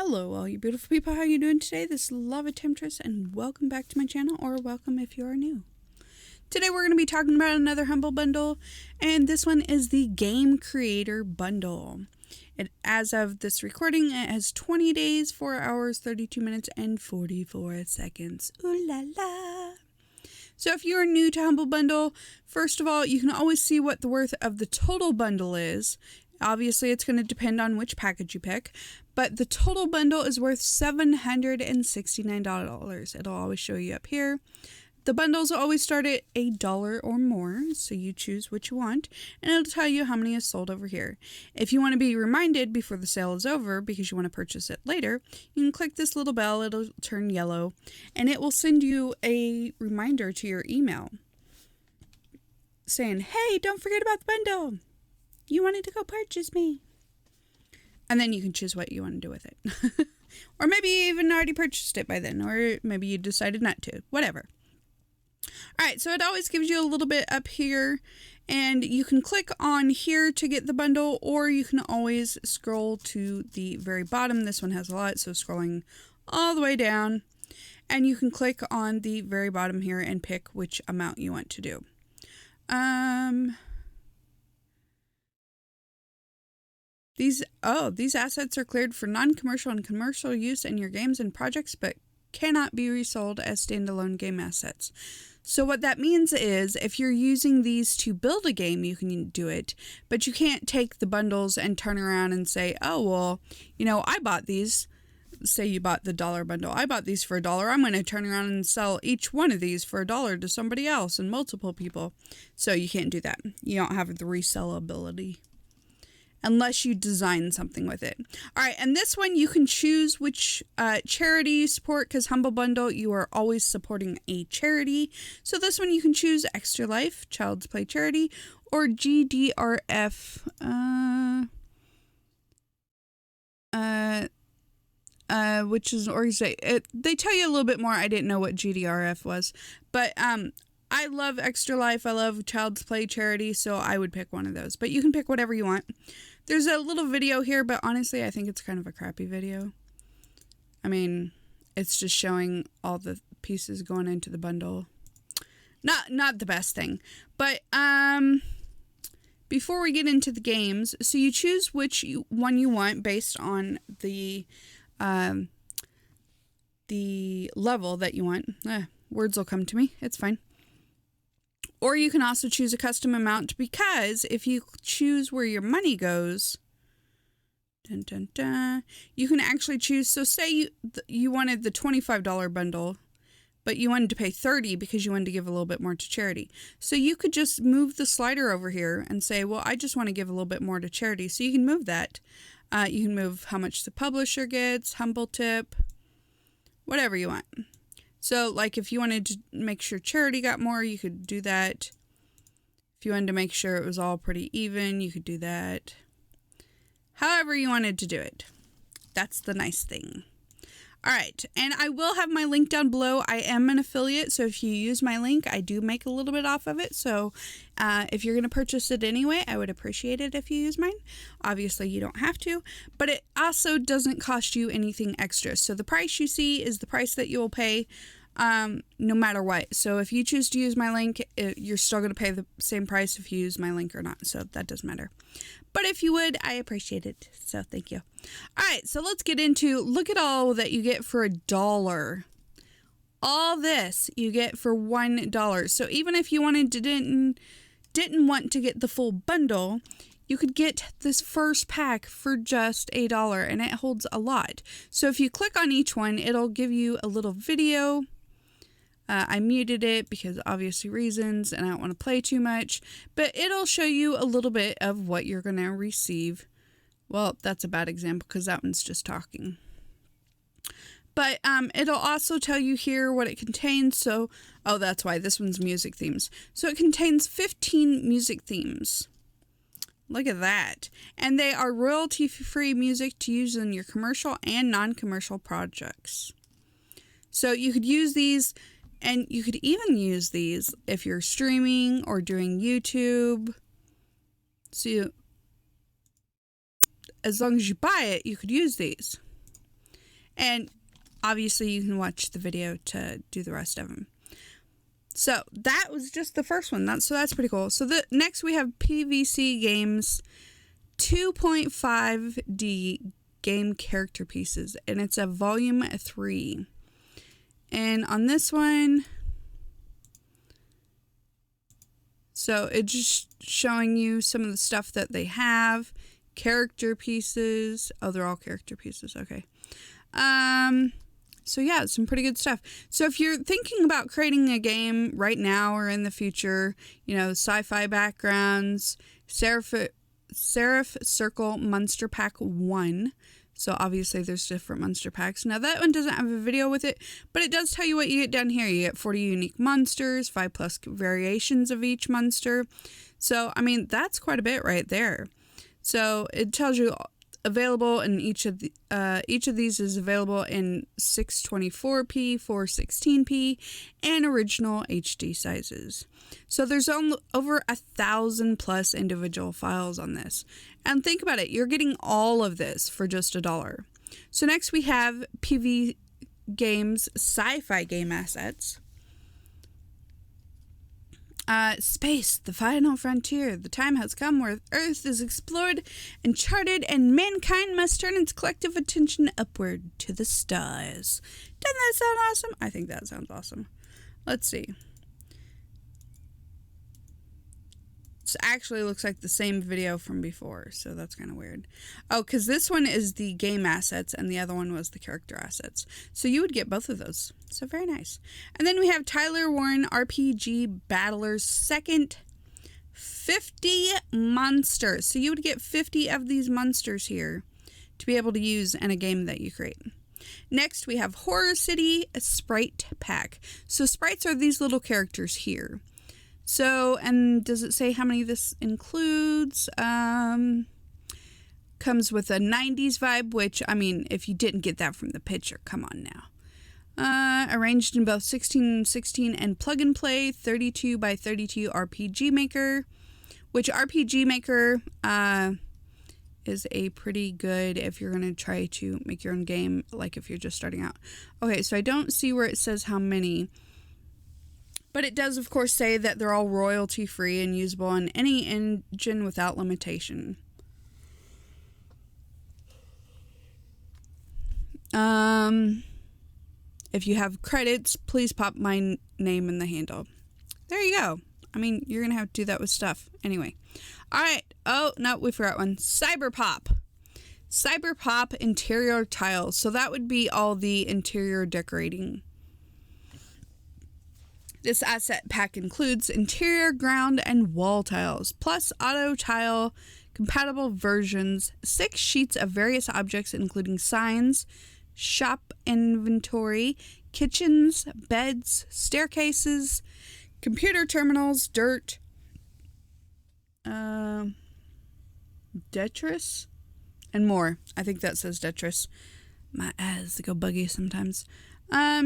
Hello all you beautiful people, how you doing today? This is Lava Temptress and welcome back to my channel, or welcome if you are new. Today we're going to be talking about another Humble Bundle, and this one is the Game Creator Bundle. As of this recording, it has 20 days, 4 hours, 32 minutes, and 44 seconds. Ooh la la! So if you are new to Humble Bundle, first of all, you can always see what the worth of the total bundle is. Obviously, it's going to depend on which package you pick, but the total bundle is worth $769. It'll always show you up here. The bundles will always start at $1 or more, so you choose what you want, and it'll tell you how many is sold over here. If you want to be reminded before the sale is over because you want to purchase it later, you can click this little bell, it'll turn yellow, and it will send you a reminder to your email saying, hey, don't forget about the bundle. You wanted to go purchase me. And then you can choose what you want to do with it. Or maybe you even already purchased it by then. Or maybe you decided not to. Whatever. Alright, so it always gives you a little bit up here. And you can click on here to get the bundle. Or you can always scroll to the very bottom. This one has a lot, so scrolling all the way down. And you can click on the very bottom here and pick which amount you want to do. These assets are cleared for non-commercial and commercial use in your games and projects, but cannot be resold as standalone game assets. So what that means is if you're using these to build a game, you can do it, but you can't take the bundles and turn around and say, oh, well, you know, I bought these. Say you bought the $1 bundle. I bought these for $1. I'm going to turn around and sell each one of these for $1 to somebody else and multiple people. So you can't do that. You don't have the resellability unless you design something with it. All right, and this one you can choose which charity you support, because Humble Bundle, you are always supporting a charity. So this one you can choose Extra Life, Child's Play Charity, or JDRF, which is an organization. They tell you a little bit more. I didn't know what JDRF was, but I love Extra Life. I love Child's Play Charity, so I would pick one of those. But you can pick whatever you want. There's a little video here, but honestly, I think it's kind of a crappy video. I mean, it's just showing all the pieces going into the bundle. Not the best thing. But before we get into the games, so you choose which one you want based on the level that you want. Words will come to me. It's fine. Or you can also choose a custom amount, because if you choose where your money goes, you can actually choose. So say you wanted the $25 bundle, but you wanted to pay $30 because you wanted to give a little bit more to charity. So you could just move the slider over here and say, well, I just want to give a little bit more to charity. So you can move that. You can move how much the publisher gets, Humble Tip, whatever you want. So, like, if you wanted to make sure charity got more, you could do that. If you wanted to make sure it was all pretty even, you could do that. However you wanted to do it. That's the nice thing. All right, and I will have my link down below. I am an affiliate, so if you use my link, I do make a little bit off of it. So if you're going to purchase it anyway, I would appreciate it if you use mine. Obviously, you don't have to, but it also doesn't cost you anything extra. So the price you see is the price that you will pay no matter what. So if you choose to use my link, you're still going to pay the same price if you use my link or not. So that doesn't matter. But if you would, I appreciate it. So thank you. All right, so let's get into, look at all that you get for $1. All this you get for $1. So even if you wanted to didn't want to get the full bundle, you could get this first pack for just $1, and it holds a lot. So if you click on each one, it'll give you a little video. I muted it because obviously reasons, and I don't want to play too much, but it'll show you a little bit of what you're going to receive. Well, that's a bad example because that one's just talking. But it'll also tell you here what it contains. So, oh, that's why this one's music themes. So it contains 15 music themes. Look at that. And they are royalty-free music to use in your commercial and non-commercial projects. So you could use these, and you could even use these if you're streaming or doing YouTube. So as long as you buy it, you could use these. And obviously you can watch the video to do the rest of them. So that was just the first one. So that's pretty cool. So next we have PVC Games 2.5D game character pieces, and it's a volume 3. And on this one, so it's just showing you some of the stuff that they have. Character pieces. Oh, they're all character pieces. Okay. So yeah, some pretty good stuff. So if you're thinking about creating a game right now or in the future, you know, sci-fi backgrounds, Seraph Circle Monster Pack 1. So obviously there's different monster packs. Now that one doesn't have a video with it, but it does tell you what you get down here. You get 40 unique monsters, 5+ variations of each monster. So, I mean, that's quite a bit right there. So it tells you available in each of these is available in 624p, 416p, and original HD sizes. So there's over 1,000+ individual files on this. And think about it, you're getting all of this for just $1. So next we have PV Games sci-fi game assets. Space, the final frontier. The time has come where Earth is explored and charted, and mankind must turn its collective attention upward to the stars. Doesn't that sound awesome? I think that sounds awesome. Let's see. It actually looks like the same video from before, so that's kind of weird. Oh, because this one is the game assets and the other one was the character assets. So you would get both of those. So very nice. And then we have Tyler Warren RPG Battler's second 50 monsters. So you would get 50 of these monsters here to be able to use in a game that you create. Next, we have Horror City Sprite Pack. So sprites are these little characters here. So, and does it say how many this includes? Comes with a 90s vibe, which, I mean, if you didn't get that from the picture, come on now. Arranged in both 16:16 and plug and play 32x32 RPG Maker, which RPG Maker is a pretty good if you're going to try to make your own game, like if you're just starting out. Okay, so I don't see where it says how many. But it does, of course, say that they're all royalty-free and usable on any engine without limitation. If you have credits, please pop my name in the handle. There you go. I mean, you're going to have to do that with stuff. Anyway. All right. Oh, no, we forgot one. Cyberpop. Cyberpop interior tiles. So that would be all the interior decorating. This asset pack includes interior, ground, and wall tiles, plus auto tile compatible versions, 6 sheets of various objects including signs, shop inventory, kitchens, beds, staircases, computer terminals, dirt, detritus, and more. I think that says detritus. My eyes go buggy sometimes.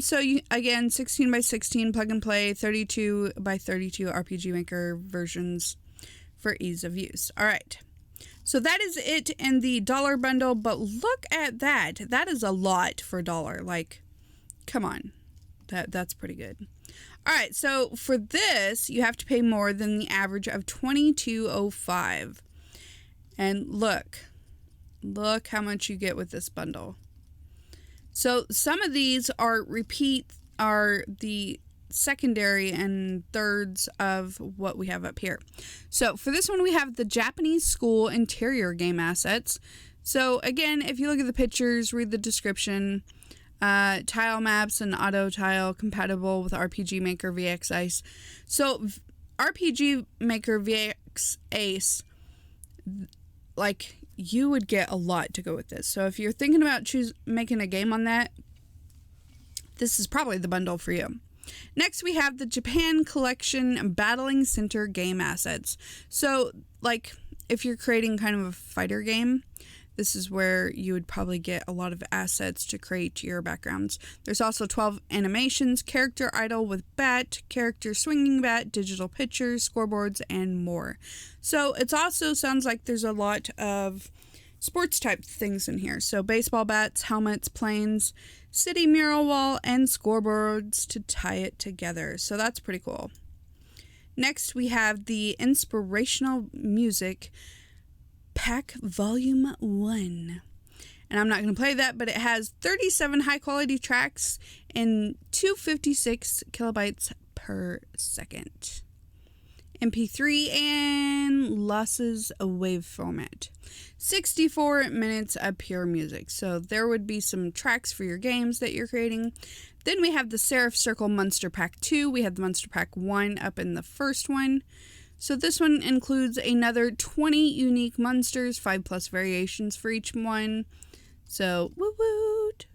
So you, again, 16x16 plug and play, 32x32 RPG Maker versions for ease of use. All right. So that is it in the dollar bundle, but look at that. That is a lot for $1. Like, come on. That's pretty good. All right. So for this, you have to pay more than the average of $22.05. And look how much you get with this bundle. So some of these are the secondary and thirds of what we have up here. So for this one, we have the Japanese school interior game assets. So again, if you look at the pictures, read the description, tile maps and auto tile compatible with RPG Maker VX Ice. So RPG Maker VX Ace, like, you would get a lot to go with this. So if you're thinking about making a game on that, this is probably the bundle for you. Next, we have the Japan Collection Battling Center game assets. So, like, if you're creating kind of a fighter game, this is where you would probably get a lot of assets to create your backgrounds. There's also 12 animations, character idle with bat, character swinging bat, digital pictures, scoreboards, and more. So it also sounds like there's a lot of sports type things in here. So baseball bats, helmets, planes, city mural wall, and scoreboards to tie it together. So that's pretty cool. Next, we have the Inspirational Music Pack Volume 1. And I'm not going to play that, but it has 37 high-quality tracks and 256 kilobytes per second. MP3 and losses wave format. 64 minutes of pure music. So there would be some tracks for your games that you're creating. Then we have the Serif Circle Monster Pack 2. We have the Monster Pack 1 up in the first one. So this one includes another 20 unique monsters, 5+ variations for each one. So, woo-woot!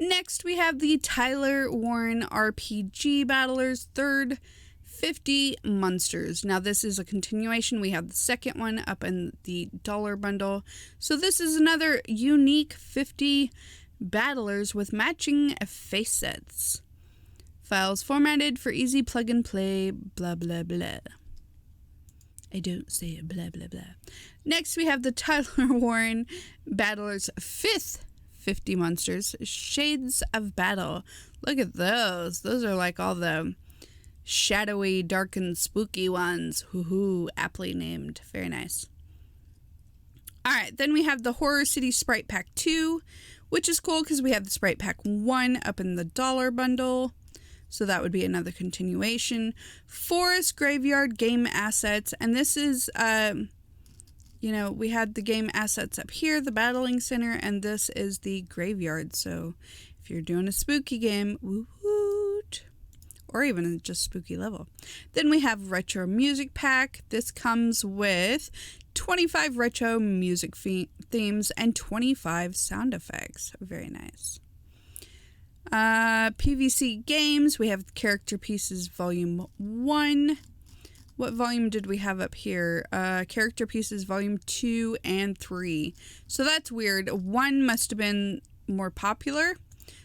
Next, we have the Tyler Warren RPG Battlers third 50 monsters. Now, this is a continuation. We have the second one up in the dollar bundle. So, this is another unique 50 battlers with matching face sets. Files formatted for easy plug and play, blah, blah, blah. I don't say it, blah, blah, blah. Next, we have the Tyler Warren Battlers 5th 50 monsters, Shades of Battle. Look at those. Those are like all the shadowy, dark, and spooky ones. Hoo-hoo, aptly named. Very nice. All right, then we have the Horror City Sprite Pack 2, which is cool because we have the Sprite Pack 1 up in the dollar bundle. So that would be another continuation. Forest Graveyard Game Assets. And this is, we had the game assets up here, the Battling Center, and this is the Graveyard. So if you're doing a spooky game, woo-woot, or even just spooky level. Then we have Retro Music Pack. This comes with 25 retro music themes and 25 sound effects. Very nice. PVC Games, we have Character Pieces Volume 1. What volume did we have up here? Character Pieces Volume 2 and 3. So that's weird. 1 must have been more popular.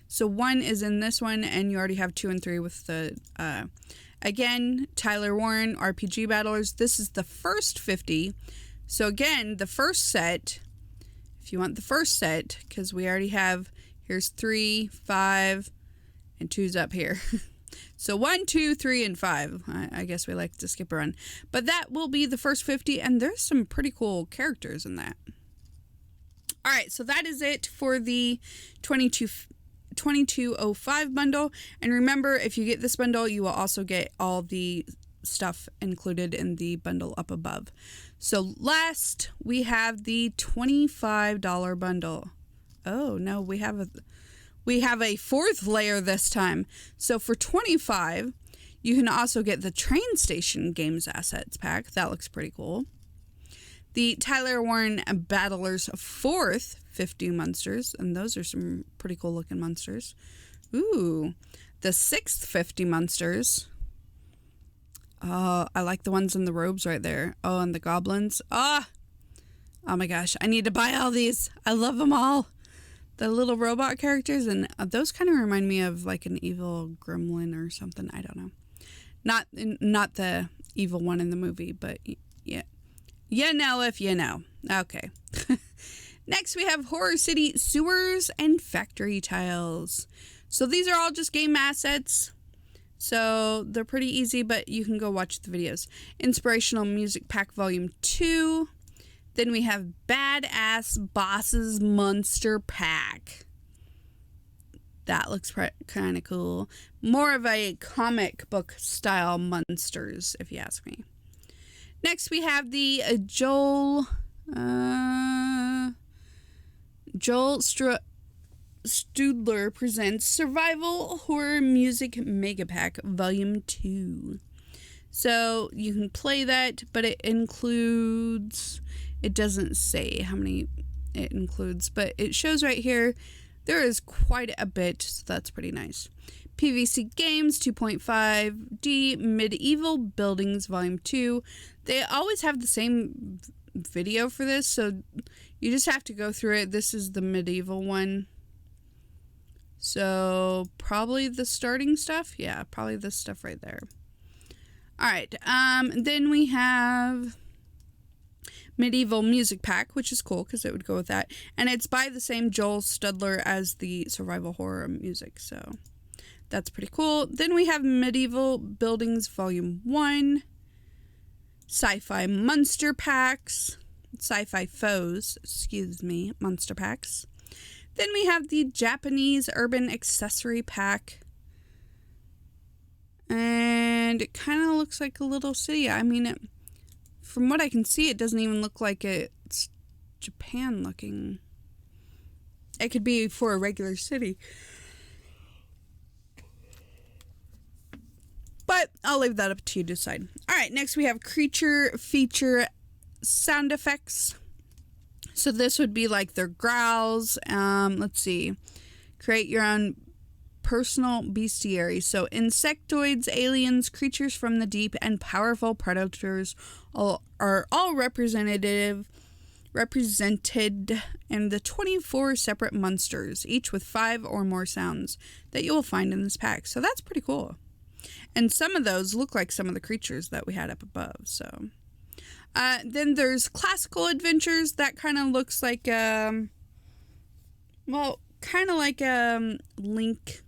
So 1 is in this one, and you already have 2 and 3 with the, again, Tyler Warren RPG Battlers. This is the first 50. So again, the first set, if you want the first set, because we already have, here's 3, 5, and 2's up here. So 1, 2, 3, and 5. I guess we like to skip around. But that will be the first 50, and there's some pretty cool characters in that. All right, so that is it for the 2205 bundle. And remember, if you get this bundle, you will also get all the stuff included in the bundle up above. So last, we have the $25 bundle. Oh, no, we have a fourth layer this time. So for $25, you can also get the Train Station Games Assets Pack. That looks pretty cool. The Tyler Warren Battlers 4th 50 monsters, and those are some pretty cool looking monsters. Ooh, the 6th 50 monsters. I like the ones in the robes right there. Oh, and the goblins. Oh my gosh, I need to buy all these. I love them all. The little robot characters, and those kind of remind me of like an evil gremlin or something. I don't know. Not the evil one in the movie, but yeah. You know if you know. Okay. Next, we have Horror City Sewers and Factory Tiles. So these are all just game assets. So they're pretty easy, but you can go watch the videos. Inspirational Music Pack Volume 2. Then we have Badass Bosses Monster Pack. That looks kind of cool. More of a comic book style monsters, if you ask me. Next, we have the Joel Studler Presents Survival Horror Music Mega Pack Volume 2. So you can play that, but it includes... It doesn't say how many it includes, but it shows right here there is quite a bit, so that's pretty nice. PVC Games 2.5D Medieval Buildings Volume 2. They always have the same video for this, so you just have to go through it. This is the medieval one. So probably the starting stuff. Yeah, probably this stuff right there. All right, then we have medieval music pack, which is cool because it would go with that. And it's by the same Joel Studler as the survival horror music, so that's pretty cool. Then we have Medieval Buildings Volume 1, Sci-Fi Monster Packs, Sci-Fi Foes, Monster Packs. Then we have the Japanese Urban Accessory Pack. And it kind of looks like a little city. I mean, from what I can see, it doesn't even look like it's Japan looking. It could be for a regular city. But I'll leave that up to you to decide. Alright, next we have Creature Feature Sound Effects. So this would be like their growls. Let's see. Create your own personal bestiary. So insectoids, aliens, creatures from the deep, and powerful predators are all represented in the 24 separate monsters, each with 5 or more sounds that you will find in this pack. So that's pretty cool. And some of those look like some of the creatures that we had up above. So then there's classical adventures. That kind of looks like kind of like a Link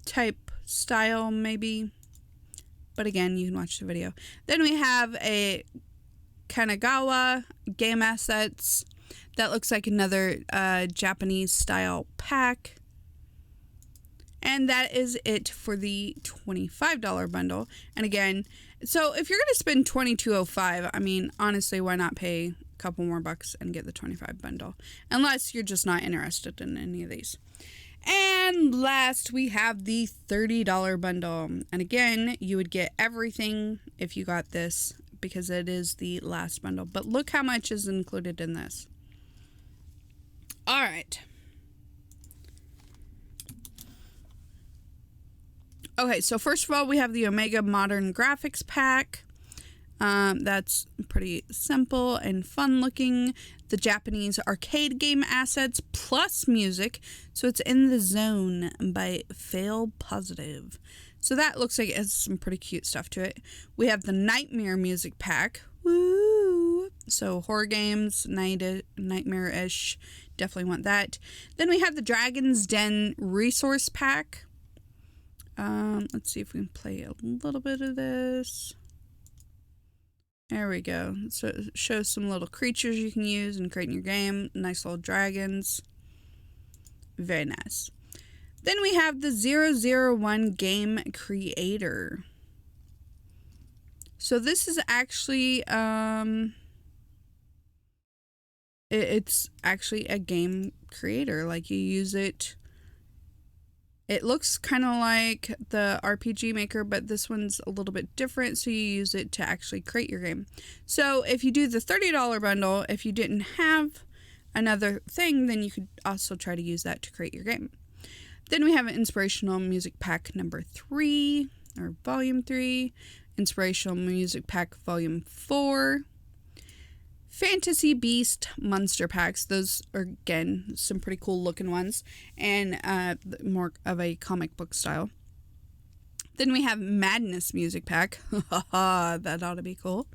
type style maybe, but again, you can watch the video. Then we have a Kanagawa game assets. That looks like another Japanese style pack. And that is it for the $25 bundle. And again, so if you're going to spend $22.05, I mean, honestly, why not pay a couple more bucks and get the $25 bundle? Unless you're just not interested in any of these. And last, we have the $30 bundle. And again, you would get everything if you got this because it is the last bundle. But look how much is included in this. All right. Okay, so first of all, we have the Omega Modern Graphics Pack. That's pretty simple and fun looking. The Japanese arcade game assets plus music. So it's In the Zone by Fail Positive. So that looks like it has some pretty cute stuff to it. We have the Nightmare Music Pack. Woo! So horror games, nightmare-ish. Definitely want that. Then we have the Dragon's Den Resource Pack. Let's see if we can play a little bit of this. There we go. So it shows some little creatures you can use and create in your game. Nice little dragons. Very nice. Then we have the 001 Game Creator. So this is actually, it's actually a game creator. Like you use it. It looks kind of like the RPG Maker, but this one's a little bit different, so you use it to actually create your game. So if you do the $30 bundle, if you didn't have another thing, then you could also try to use that to create your game. Then we have an Inspirational Music Pack number 3, or Volume 3, Inspirational Music Pack Volume 4, Fantasy Beast Monster Packs. Those are, again, some pretty cool looking ones. And more of a comic book style. Then we have Madness Music Pack. That ought to be cool.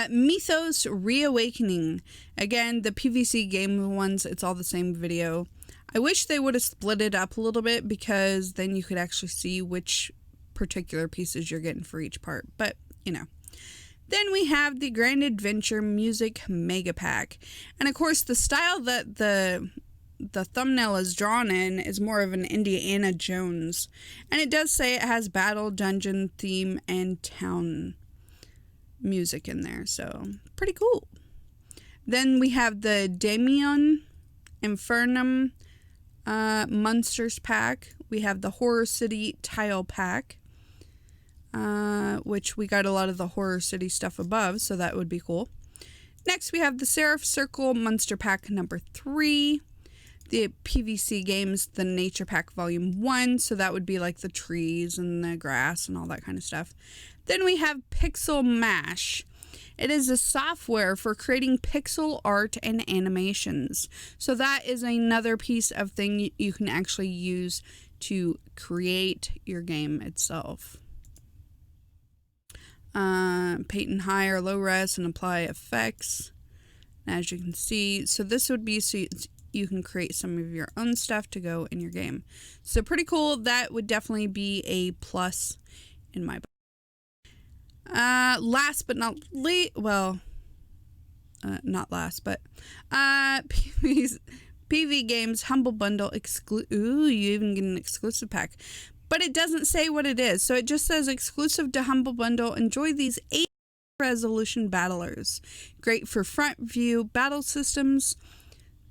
Mythos Reawakening. Again, the PVC game ones, it's all the same video. I wish they would have split it up a little bit because then you could actually see which particular pieces you're getting for each part. But, you know. Then we have the Grand Adventure Music Mega Pack. And of course, the style that the thumbnail is drawn in is more of an Indiana Jones. And it does say it has battle, dungeon, theme, and town music in there. So, pretty cool. Then we have the Damien Infernum Monsters Pack. We have the Horror City Tile Pack. Which we got a lot of the Horror City stuff above, so that would be cool. Next, we have the Seraph Circle Monster Pack number 3, the PVC Games, the Nature Pack Volume 1, so that would be like the trees and the grass and all that kind of stuff. Then we have Pixelmash. It is a software for creating pixel art and animations. So that is another piece of thing you can actually use to create your game itself. paint in high or low res and apply effects. As you can see, so this would be so you can create some of your own stuff to go in your game. So pretty cool. That would definitely be a plus in my book. Last but not least, well, not last, but PV Games HumbleBundle ooh, you even get an exclusive pack. But it doesn't say what it is. So it just says exclusive to HumbleBundle. Enjoy these 8 resolution battlers. Great for front view battle systems,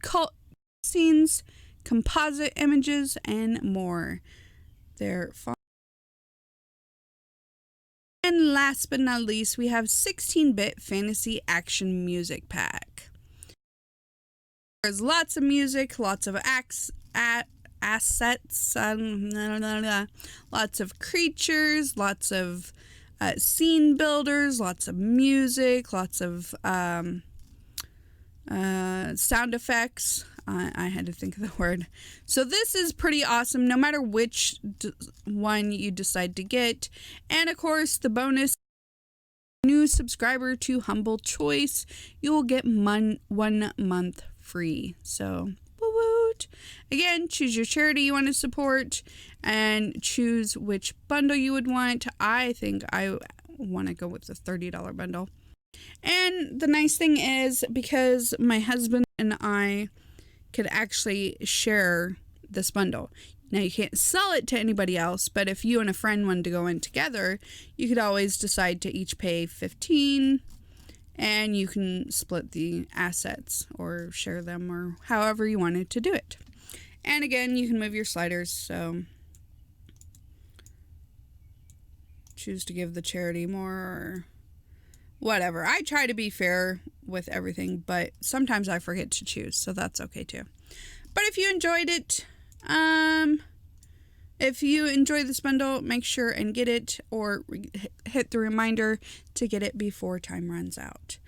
cult scenes, composite images, and more. They're fun. And last but not least, we have 16-bit fantasy action music pack. There's lots of music, lots of assets, lots of creatures, lots of scene builders, lots of music, lots of sound effects. I had to think of the word. So this is pretty awesome no matter which one you decide to get. And of course, the bonus, new subscriber to Humble Choice, you will get 1 month free. So woot. Again, choose your charity you want to support and choose which bundle you would want. I think I want to go with the $30 bundle. And the nice thing is, because my husband and I could actually share this bundle. Now, you can't sell it to anybody else, but if you and a friend wanted to go in together, you could always decide to each pay $15, and you can split the assets or share them or however you wanted to do it. And again, you can move your sliders, so choose to give the charity more or whatever. I try to be fair with everything, but sometimes I forget to choose, so that's okay too. But if you enjoyed it, if you enjoy this bundle, make sure and get it, or hit the reminder to get it before time runs out.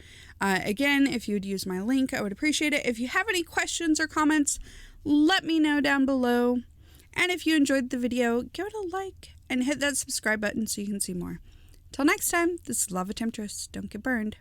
Again, if you would use my link, I would appreciate it. If you have any questions or comments, let me know down below. And if you enjoyed the video, give it a like and hit that subscribe button so you can see more. Till next time, this is Lava Temptress. Don't get burned.